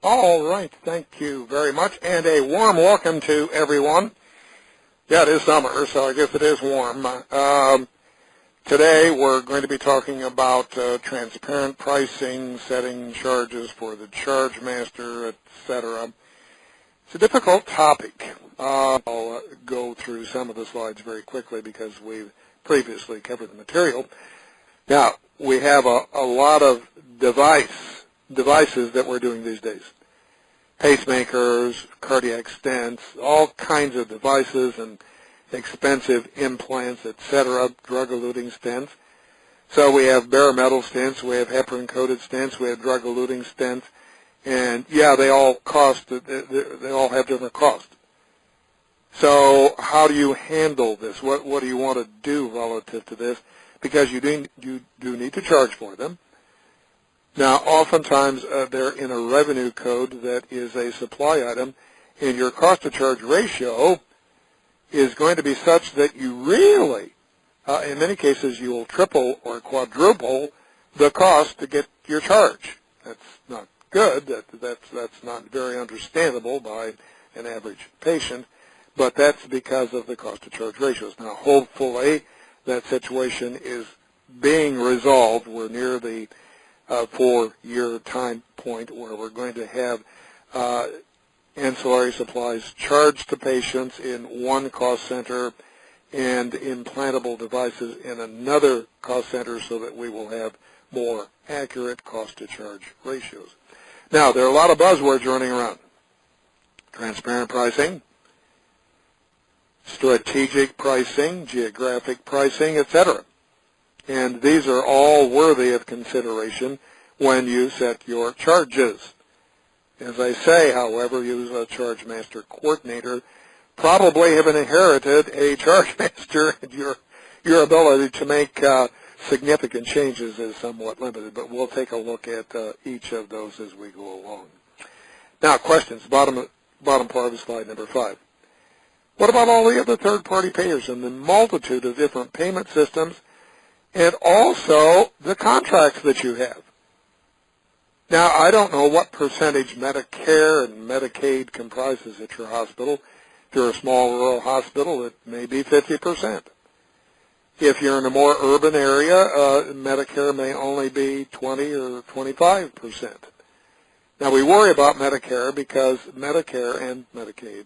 All right, thank you very much, and a warm welcome to everyone. Yeah, it is summer, so I guess it is warm. Today we're going to be talking about transparent pricing, setting charges for the charge master, etc. It's a difficult topic. I'll go through some of the slides very quickly because we've previously covered the material. Now, we have a lot of devices that we're doing these days. Pacemakers, cardiac stents, all kinds of devices and expensive implants, etc., drug-eluting stents. So we have bare metal stents, we have heparin-coated stents, we have drug-eluting stents, and yeah, they all have different costs. So how do you handle this? What do you want to do relative to this? Because you do need to charge for them. Now, oftentimes they're in a revenue code that is a supply item, and your cost-to-charge ratio is going to be such that you really, in many cases, you will triple or quadruple the cost to get your charge. That's not good. That's not very understandable by an average patient, but that's because of the cost-to-charge ratios. Now, hopefully, that situation is being resolved. We're near the 4-year time point where we're going to have ancillary supplies charged to patients in one cost center and implantable devices in another cost center so that we will have more accurate cost-to-charge ratios. Now, there are a lot of buzzwords running around. Transparent pricing, strategic pricing, geographic pricing, etc. And these are all worthy of consideration when you set your charges. As I say, however, you as a charge master coordinator probably have inherited a charge master, and your ability to make significant changes is somewhat limited, but we'll take a look at each of those as we go along. Now, questions, bottom part of slide number 5. What about all the other third-party payers and the multitude of different payment systems and also the contracts that you have? Now, I don't know what percentage Medicare and Medicaid comprises at your hospital. If you're a small rural hospital, it may be 50%. If you're in a more urban area, Medicare may only be 20 or 25%. Now, we worry about Medicare because Medicare and Medicaid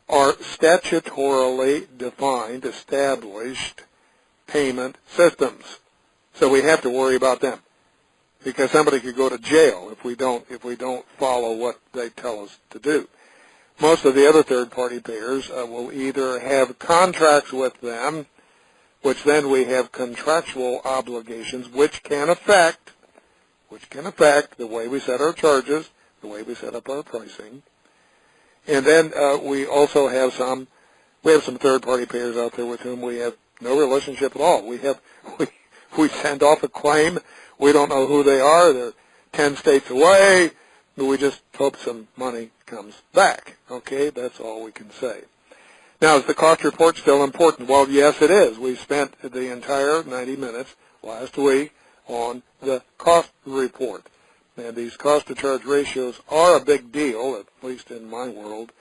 are statutorily defined, established payment systems. So we have to worry about them, because somebody could go to jail if we don't follow what they tell us to do. Most of the other third-party payers will either have contracts with them, which then we have contractual obligations, which can affect the way we set our charges, the way we set up our pricing. And then we also have some third-party payers out there with whom we have no relationship at all. We send off a claim. We don't know who they are. They're 10 states away. But we just hope some money comes back. Okay, that's all we can say. Now, is the cost report still important? Well, yes, it is. We spent the entire 90 minutes last week on the cost report. And these cost-to-charge ratios are a big deal, at least in my world,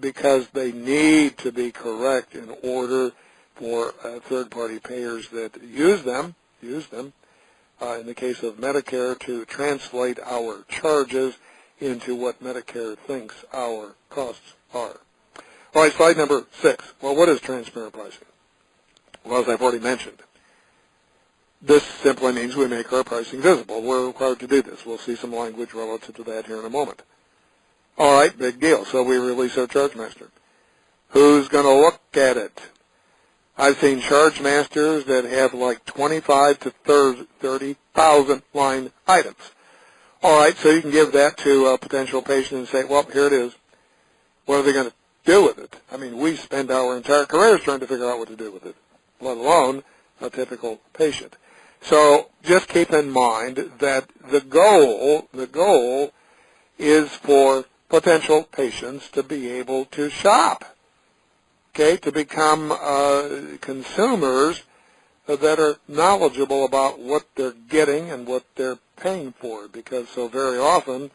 because they need to be correct in order for third-party payers that use them, in the case of Medicare, to translate our charges into what Medicare thinks our costs are. All right, slide number 6. Well, what is transparent pricing? Well, as I've already mentioned, this simply means we make our pricing visible. We're required to do this. We'll see some language relative to that here in a moment. All right, big deal. So we release our charge master. Who's going to look at it? I've seen charge masters that have like 25 to 30,000 line items. All right, so you can give that to a potential patient and say, well, here it is. What are they going to do with it? I mean, we spend our entire careers trying to figure out what to do with it, let alone a typical patient. So just keep in mind that the goal is for potential patients to be able to shop, okay, to become consumers that are knowledgeable about what they're getting and what they're paying for, because so very often